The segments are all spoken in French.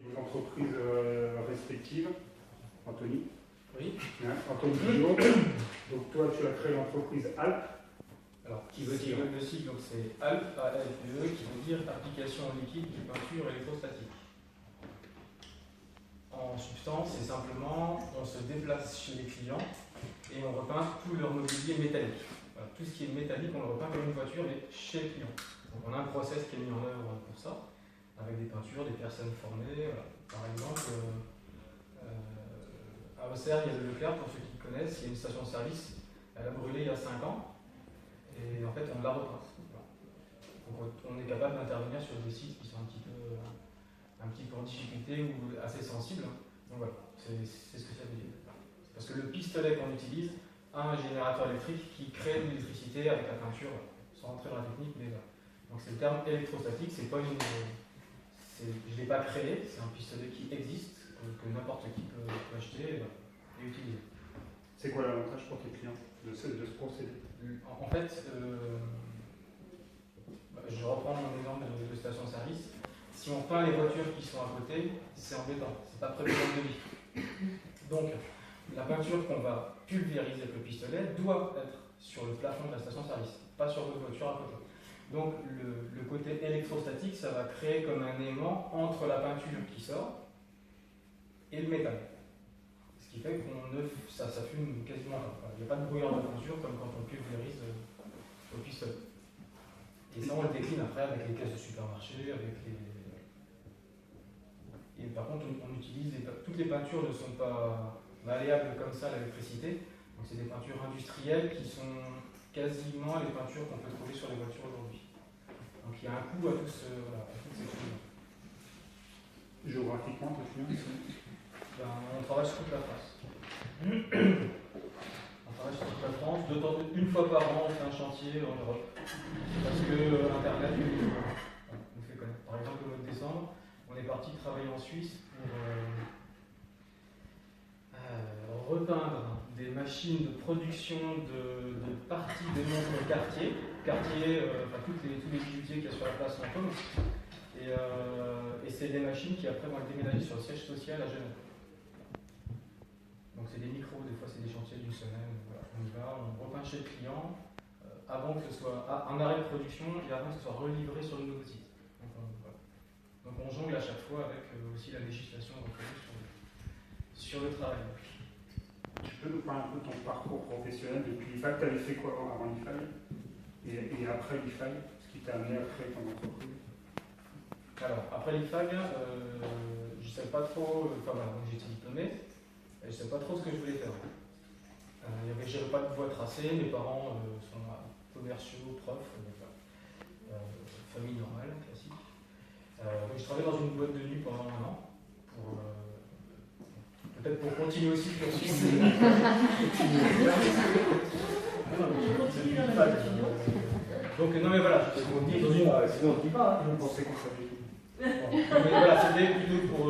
vos entreprises respectives. Anthony. Oui. Hein, Anthony Guillaume. Donc toi, tu as créé l'entreprise ALP. Alors, qui veut dire le sigle, donc c'est ALP, A-L-P-E, qui veut dire application en liquide de peinture électrostatique. En substance, c'est simplement, on se déplace chez les clients et on repeint tout leur mobilier métallique. Voilà, tout ce qui est métallique, on le repeint comme une voiture, mais chez les clients. Donc on a un process qui est mis en œuvre pour ça, avec des peintures, des personnes formées. Voilà. Par exemple, à Auxerre, il y a le Leclerc, pour ceux qui connaissent, il y a une station de service, elle a brûlé il y a 5 ans, et en fait on l'a repeinte. Voilà. Donc on est capable d'intervenir sur des sites qui sont un petit peu en difficulté ou assez sensibles. Donc voilà, c'est ce que ça veut dire. Parce que le pistolet qu'on utilise a un générateur électrique qui crée de l'électricité avec la peinture, sans rentrer dans la technique, mais voilà. Donc c'est le terme électrostatique, c'est pas une. Je ne l'ai pas créé, c'est un pistolet qui existe, que n'importe qui peut acheter et utiliser. C'est quoi l'avantage pour tes clients de ce procédé? En fait, je reprends mon exemple de station-service. Si on peint les voitures qui sont à côté, c'est embêtant, c'est pas prévu dans le devis. Donc, la peinture qu'on va pulvériser avec le pistolet doit être sur le plafond de la station-service, pas sur votre voiture à côté. Donc, le côté électrostatique, ça va créer comme un aimant entre la peinture qui sort et le métal. Ce qui fait que ça fume quasiment pas. Il n'y a pas de brouillard de peinture comme quand on pulvérise au pistolet. Et ça, on le décline après avec les caisses de supermarché, avec les. Et par contre, on utilise toutes les peintures ne sont pas malléables comme ça à l'électricité. Donc c'est des peintures industrielles qui sont quasiment les peintures qu'on peut trouver sur les voitures aujourd'hui. Donc il y a un coût à toutes ces choses. Géographiquement, tes clients On travaille sur toute la France. On travaille sur toute la France. Une fois par an, on fait un chantier en Europe. Parce que Internet nous fait connaître. Par exemple, au mois de décembre, on est parti travailler en Suisse pour repeindre des machines de production de parties de montres Cartier. Cartier, tous les bijoutiers qu'il y a sur la place Fantôme. Et c'est des machines qui après vont être déménagées sur le siège social à Genève. Donc c'est des micros, des fois c'est des chantiers d'une semaine. Voilà. On y va, on repeint chez le client avant que ce soit en arrêt de production et avant que ce soit relivré sur le nouveau site. Donc on jongle à chaque fois avec aussi la législation sur le travail. Tu peux nous parler un peu de ton parcours professionnel depuis l'IFAG? Tu avais fait quoi avant l'IFAG et après l'IFAG? Ce qui t'a amené à créer ton entreprise? Alors, après l'IFAG, je ne savais pas trop, j'étais diplômé, et je ne savais pas trop ce que je voulais faire. Je n'avais pas de voie tracée, mes parents sont commerciaux, profs, famille normale, classique. Donc je travaillais dans une boîte de nuit pendant 1 an, peut-être pour continuer aussi pour Donc non mais voilà, sinon on ne dit pas, je ne pensais qu'on savait tout. Mais voilà, c'était plutôt pour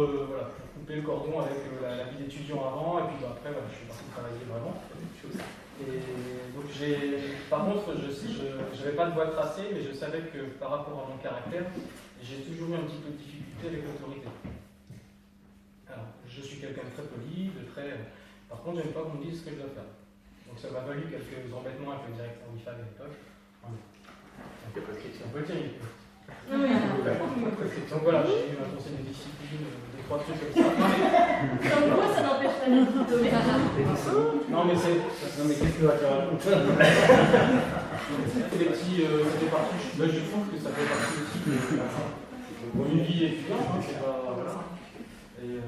couper le cordon avec la vie d'étudiant avant, et puis après je suis parti travailler vraiment. Et donc par contre, je n'avais pas de voie tracée, mais je savais que par rapport à mon caractère, j'ai toujours eu un petit peu de difficulté avec l'autorité. Alors, je suis quelqu'un de très poli, Par contre, j'aime pas qu'on me dise ce que je dois faire. Donc ça m'a valu quelques embêtements avec le directeur d'IFAG à l'époque. C'est un peu terrible. Donc voilà, j'ai eu un conseil de discipline, 2-3 trucs comme ça. Comme quoi, ça n'empêche pas de diplômer. Non, mais qu'est-ce que va faire? C'était parti, je trouve que ça fait partie aussi de une vie étudiante, c'est pas. Voilà. Et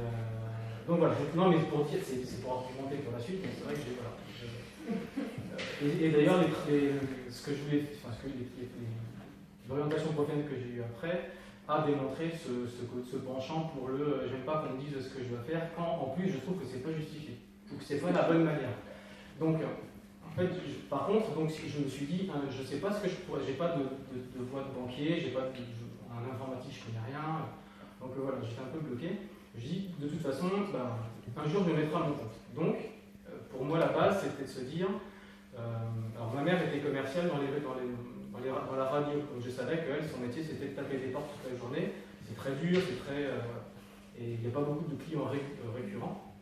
donc voilà, non, mais pour dire, c'est pour argumenter pour la suite, mais c'est vrai que j'ai. Voilà. Et d'ailleurs, l'orientation professionnelle que j'ai eue après a démontré ce penchant pour j'aime pas qu'on me dise ce que je dois faire, quand en plus je trouve que c'est pas justifié, ou que c'est pas de la bonne manière. Donc, en fait, par contre, je me suis dit, je sais pas ce que je pourrais, j'ai pas de voie de banquier, en informatique je connais rien, donc voilà, j'étais un peu bloqué. Je dis, de toute façon, un jour je me mettrai à mon compte. Donc, pour moi, la base, c'était de se dire, alors ma mère était commerciale dans la radio, donc je savais qu'elle, son métier, c'était de taper des portes toute la journée. C'est très dur, c'est très. et il n'y a pas beaucoup de clients récurrents.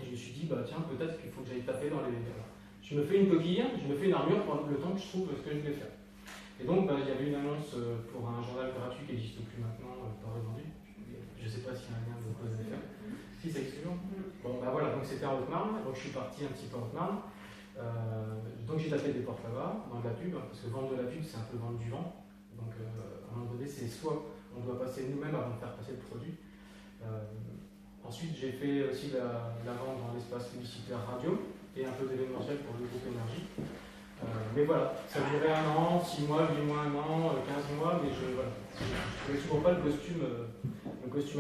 Et je me suis dit, bah tiens, peut-être qu'il faut que j'aille taper dans les... Voilà. Je me fais une coquille, je me fais une armure pendant le temps que je trouve ce que je voulais faire. Et donc, il y avait une annonce pour un journal gratuit qui n'existe plus maintenant, pas revendu. Je ne sais pas s'il y a un lien de quoi je vais faire. Si, c'est excellent. Bon, voilà, donc c'était en Haute-Marne, donc je suis parti un petit peu en Haute-Marne. Donc j'ai tapé des portes là-bas, dans de la pub, parce que vendre de la pub, c'est un peu vendre du vent. Donc à un moment donné, c'est soit on doit passer nous-mêmes avant de faire passer le produit. Ensuite, j'ai fait aussi la vente dans l'espace publicitaire radio et un peu d'événementiel pour le groupe Énergie. Mais voilà, ça a duré 1 an, 6 mois, 8 mois, 1 an, 15 mois, mais je n'avais toujours pas le costume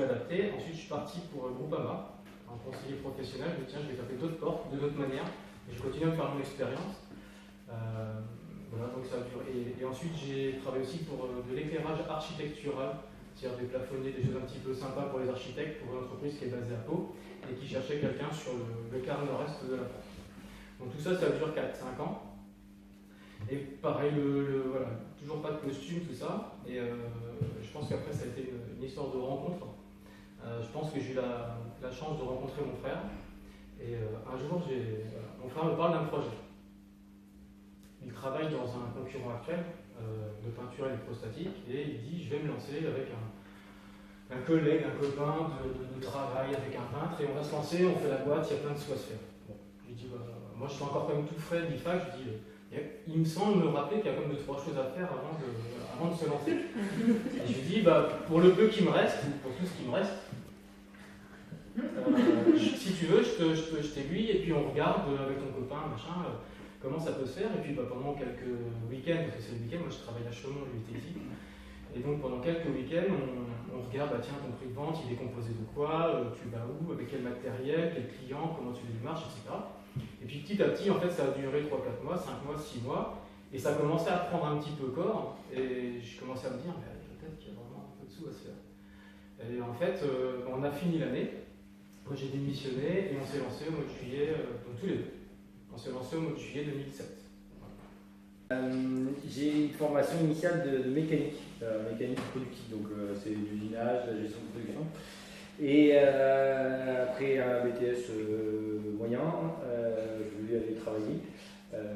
adapté. Ensuite, je suis parti pour Groupama, en conseiller professionnel. Je me dis, tiens, je vais taper d'autres portes, de d'autres manières, et je continue à me faire mon expérience. Voilà, donc ça a duré. Et ensuite, j'ai travaillé aussi pour de l'éclairage architectural, c'est-à-dire des plafonniers, des choses un petit peu sympas pour les architectes, pour une entreprise qui est basée à Pau, et qui cherchait quelqu'un sur le quart nord-est de la France. Donc tout ça, ça dure 4-5 ans. Et pareil, voilà, toujours pas de costume, tout ça. Et je pense qu'après, ça a été une histoire de rencontre. Je pense que j'ai eu la chance de rencontrer mon frère. Et un jour, mon frère me parle d'un projet. Il travaille dans un concurrent actuel de peinture électrostatique et il dit, je vais me lancer avec un collègue, un copain de travail, avec un peintre, et on va se lancer, on fait la boîte, il y a plein de choses à se faire. Bon, je lui dis, moi je suis encore quand même tout frais de l'IFAC, je dis, il me semble me rappeler qu'il y a quand même 2-3 choses à faire avant de se lancer. Et je lui dis, pour le peu qui me reste, pour tout ce qui me reste, si tu veux, je t'aiguille et puis on regarde avec ton copain, machin, comment ça peut se faire. Et puis pendant quelques week-ends, parce que c'est le week-end, moi je travaille à Chaumont, lui était ici. Et donc pendant quelques week-ends, on regarde, tiens, ton prix de vente, il est composé de quoi, tu vas où, avec quel matériel, quel client, comment tu les démarches, etc. Et puis petit à petit, en fait, ça a duré 3-4 mois, 5 mois, 6 mois, et ça commençait à prendre un petit peu corps, et je commençais à me dire, mais peut-être qu'il y a vraiment un peu de sous à se faire. Et en fait, on a fini l'année, moi j'ai démissionné, et on s'est lancé au mois de juillet, donc tous les deux, on s'est lancé au mois de juillet 2007. J'ai une formation initiale de mécanique, mécanique productive, donc c'est l'usinage, la gestion de production. Et après un BTS moyen, je voulais aller travailler.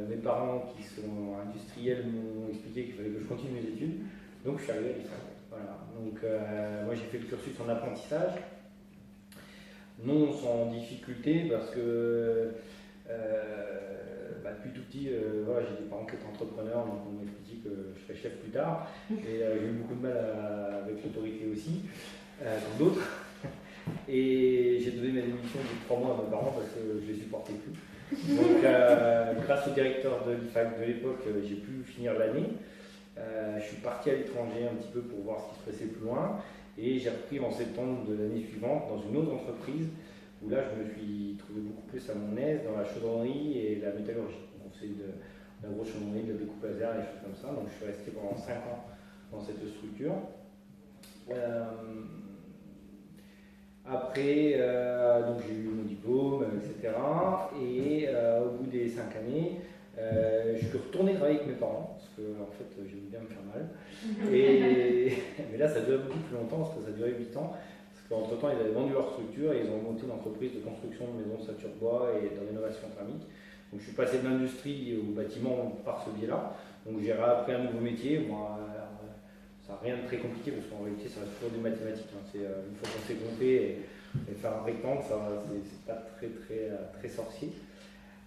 Mes parents qui sont industriels m'ont expliqué qu'il fallait que je continue mes études, donc je suis arrivé à l'IFAC. Voilà. Donc moi j'ai fait le cursus en apprentissage, non sans difficulté parce que depuis tout petit, voilà, j'ai des parents qui étaient entrepreneurs, donc on m'a expliqué que je serais chef plus tard. Et j'ai eu beaucoup de mal avec l'autorité aussi, comme d'autres. Et j'ai donné ma démission au bout de 3 mois à mes parents parce que je ne les supportais plus. Donc, grâce au directeur de l'IFAC de l'époque, j'ai pu finir l'année. Je suis parti à l'étranger un petit peu pour voir ce qui se passait plus loin. Et j'ai repris en septembre de l'année suivante dans une autre entreprise où là je me suis trouvé beaucoup plus à mon aise dans la chaudronnerie et la métallurgie. Donc, on faisait de la grosse chaudronnerie, de la découpe laser, des choses comme ça. Donc je suis resté pendant 5 ans dans cette structure. Après, donc j'ai eu mon diplôme, etc. Et au bout des 5 années, je suis retourné travailler avec mes parents, parce que en fait j'aimais bien me faire mal. Mais là ça durait beaucoup plus longtemps, parce que ça durait 8 ans. Parce qu'entre temps ils avaient vendu leur structure et ils ont monté une entreprise de construction de maisons ceinture bois et de rénovation thermique. Donc je suis passé de l'industrie au bâtiment par ce biais-là. Donc j'ai appris un nouveau métier. Moi, ça n'a rien de très compliqué parce qu'en réalité ça reste toujours des mathématiques. Hein. Une fois qu'on s'est compté et faire un rectangle, c'est pas très sorcier.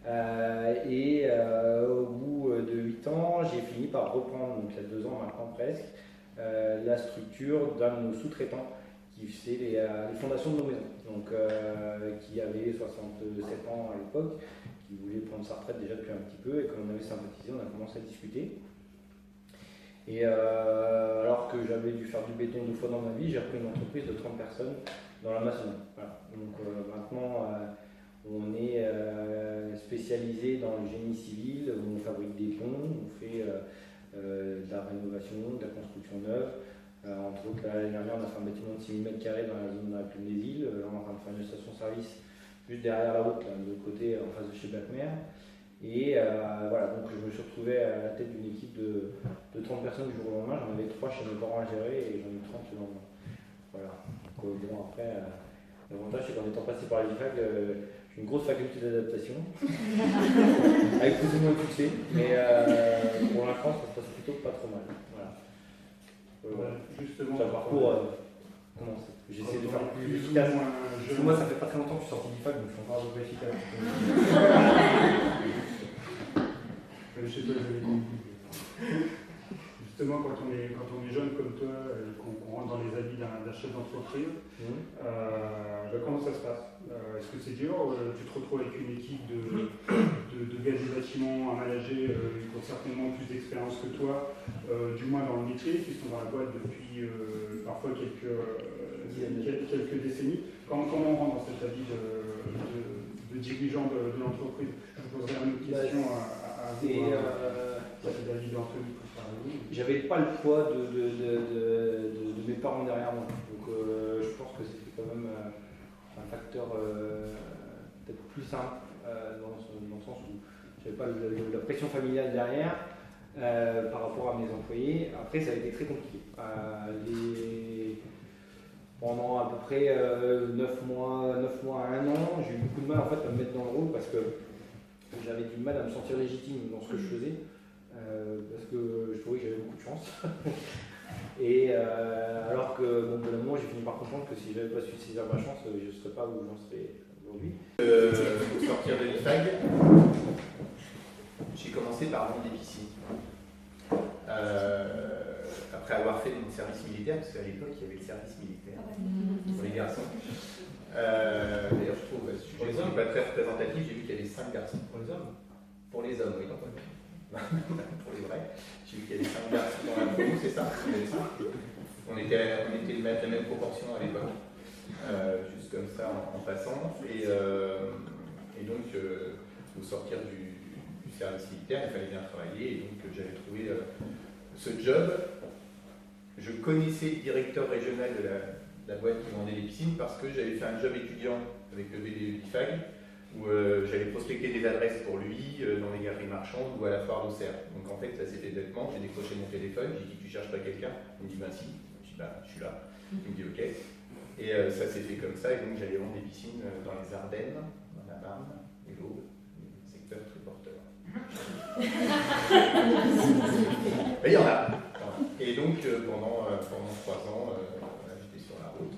Au bout de 8 ans, j'ai fini par reprendre, donc il y a 2 ans maintenant presque, la structure d'un de nos sous-traitants qui faisait les fondations de nos maisons. Donc qui avait 67 ans à l'époque, qui voulait prendre sa retraite déjà depuis un petit peu, et quand on avait sympathisé, on a commencé à discuter. Et alors que j'avais dû faire du béton 2 fois dans ma vie, j'ai repris une entreprise de 30 personnes dans la maçonnerie. Voilà. Donc maintenant, on est spécialisé dans le génie civil, où on fabrique des ponts, on fait de la rénovation, de la construction neuve. Entre autres, l'année dernière, on a fait un bâtiment de 6 000 m² dans la zone de la plaine des îles. Là, on est en train de faire une station-service juste derrière la route, là, de l'autre côté, en face de chez Blackmer. Et voilà, donc je me suis retrouvé à la tête d'une équipe de 30 personnes du jour au lendemain. J'en avais 3 chez mes parents à gérer et j'en ai 30 le lendemain. Voilà. Donc, bon, après, L'avantage, c'est qu'en étant passé par l'IFAG, j'ai une grosse faculté d'adaptation, avec plus ou moins de succès, mais pour l'instant, ça se passe plutôt pas trop mal. Voilà. Justement, C'est un parcours. Comment j'essaie de faire plus efficace. Parce que moi, ça fait pas très longtemps que je suis sorti d'IFAG, donc je suis encore un peu efficace. Je sais pas, justement, quand on est jeune comme toi, et qu'on rentre dans les habits d'un chef d'entreprise, comment ça se passe? Est-ce que c'est dur? Tu te retrouves avec une équipe de gaz et bâtiments à manager qui ont certainement plus d'expérience que toi, du moins dans le métier, qui sont dans la boîte depuis parfois quelques décennies. Comment on rentre dans cet avis de dirigeant de l'entreprise? Je vous poserai une autre question à vous. J'avais pas le poids de mes parents derrière moi, donc je pense que c'était quand même un facteur peut-être plus simple dans le sens où j'avais pas la pression familiale derrière par rapport à mes employés. Après, ça a été très compliqué. Pendant à peu près 9 mois à 1 an, j'ai eu beaucoup de mal en fait, à me mettre dans le rôle parce que j'avais du mal à me sentir légitime dans ce que je faisais. Parce que je trouvais que j'avais beaucoup de chance. Et alors que bon, de moment, j'ai fini par comprendre que si j'avais pas su saisir ma chance, je ne serais pas où j'en serais aujourd'hui. Pour sortir de l'IFAG, j'ai commencé par vendre des piscines. Après avoir fait mon service militaire, parce qu'à l'époque, il y avait le service militaire pour les garçons. D'ailleurs, je trouve, ce sujet n'est pas très représentatif, j'ai vu qu'il y avait 5 garçons. Pour les hommes? Pour les hommes, oui. Pour les vrais. J'ai vu qu'il y avait 5 garçons dans la promo, c'est ça? On était de la même proportion à l'époque. Juste comme ça en passant. Et donc, au sortir du service militaire, il fallait bien travailler. Et donc, j'avais trouvé ce job. Je connaissais le directeur régional de la boîte qui vendait les piscines parce que j'avais fait un job étudiant avec le BDE d'IFAG où j'avais prospecté des adresses pour lui dans les galeries marchandes ou à la foire d'Auxerre. Donc en fait, ça s'est fait bêtement. J'ai décroché mon téléphone, j'ai dit tu cherches pas quelqu'un? Il me dit ben si. Je dis ben je suis là. Il me dit ok. Et ça s'est fait comme ça. Et donc j'allais vendre des piscines dans les Ardennes, dans la Marne et l'Aube, secteur très porteur. Mais il y en a. Et donc pendant 3 ans, j'étais sur la route.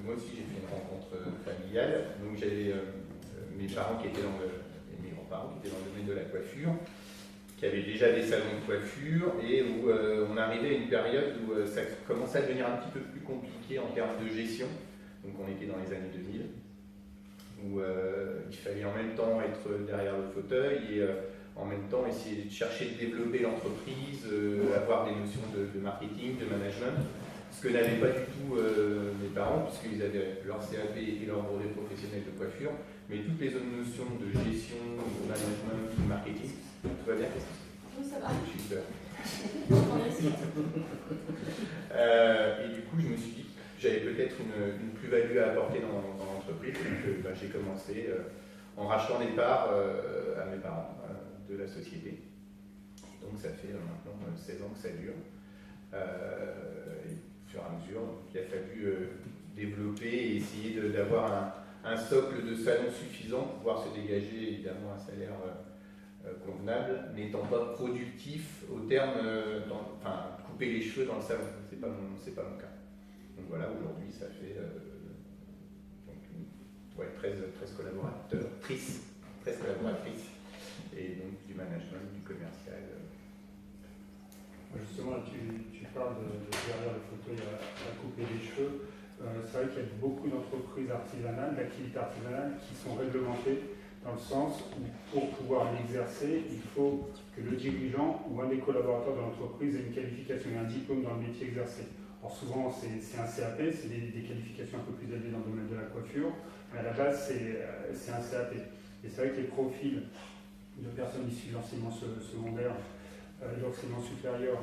Moi aussi j'ai fait une rencontre familiale. Donc j'avais mes parents qui étaient et mes grands-parents qui étaient dans le domaine de la coiffure, qui avaient déjà des salons de coiffure et où on arrivait à une période où ça commençait à devenir un petit peu plus compliqué en termes de gestion. Donc on était dans les années 2000 où il fallait en même temps être derrière le fauteuil et en même temps essayer de chercher de développer l'entreprise, avoir des notions de marketing, de management, ce que n'avaient pas du tout mes parents, puisqu'ils avaient leur CAP et leur brevet professionnel de coiffure, mais toutes les autres notions de gestion, de management, de marketing. Tout va bien? Oui, ça va. Je suis peur. Et du coup, je me suis dit que j'avais peut-être une plus-value à apporter dans l'entreprise, donc j'ai commencé en rachetant des parts à mes parents de la société. Donc ça fait maintenant 16 ans que ça dure. Et au fur et à mesure, il a fallu développer et essayer d'avoir un socle de salon suffisant pour pouvoir se dégager évidemment un salaire convenable, n'étant pas productif au terme, couper les cheveux dans le salon, c'est pas mon cas. Donc voilà, aujourd'hui ça fait 13 collaborateurs, 13 collaboratrices, et donc du management, du commercial. Justement, tu parles de derrière le fauteuil à couper les cheveux. C'est vrai qu'il y a beaucoup d'entreprises artisanales, d'activités artisanales qui sont réglementées dans le sens où pour pouvoir l'exercer, il faut que le dirigeant ou un des collaborateurs de l'entreprise ait une qualification et un diplôme dans le métier exercé. Alors souvent c'est un CAP, c'est des qualifications un peu plus élevées dans le domaine de la coiffure, mais à la base c'est un CAP. Et c'est vrai que les profils de personnes issues de l'enseignement secondaire et l'enseignement supérieur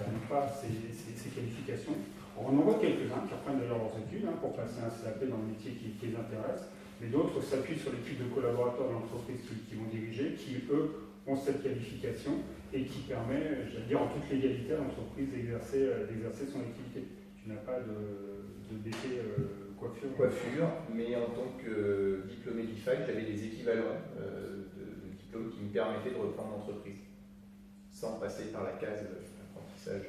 n'ont pas ces qualifications. On en voit quelques-uns qui reprennent d'ailleurs leurs études pour passer un CAP dans le métier qui les intéresse, mais d'autres s'appuient sur l'équipe de collaborateurs de l'entreprise qui vont diriger, qui eux ont cette qualification et qui permet, j'allais dire en toute légalité à l'entreprise d'exercer son activité. Tu n'as pas de BP coiffure, mais en tant que diplômé d'IFAC, j'avais des équivalents de diplômes qui me permettaient de reprendre l'entreprise, sans passer par la case apprentissage.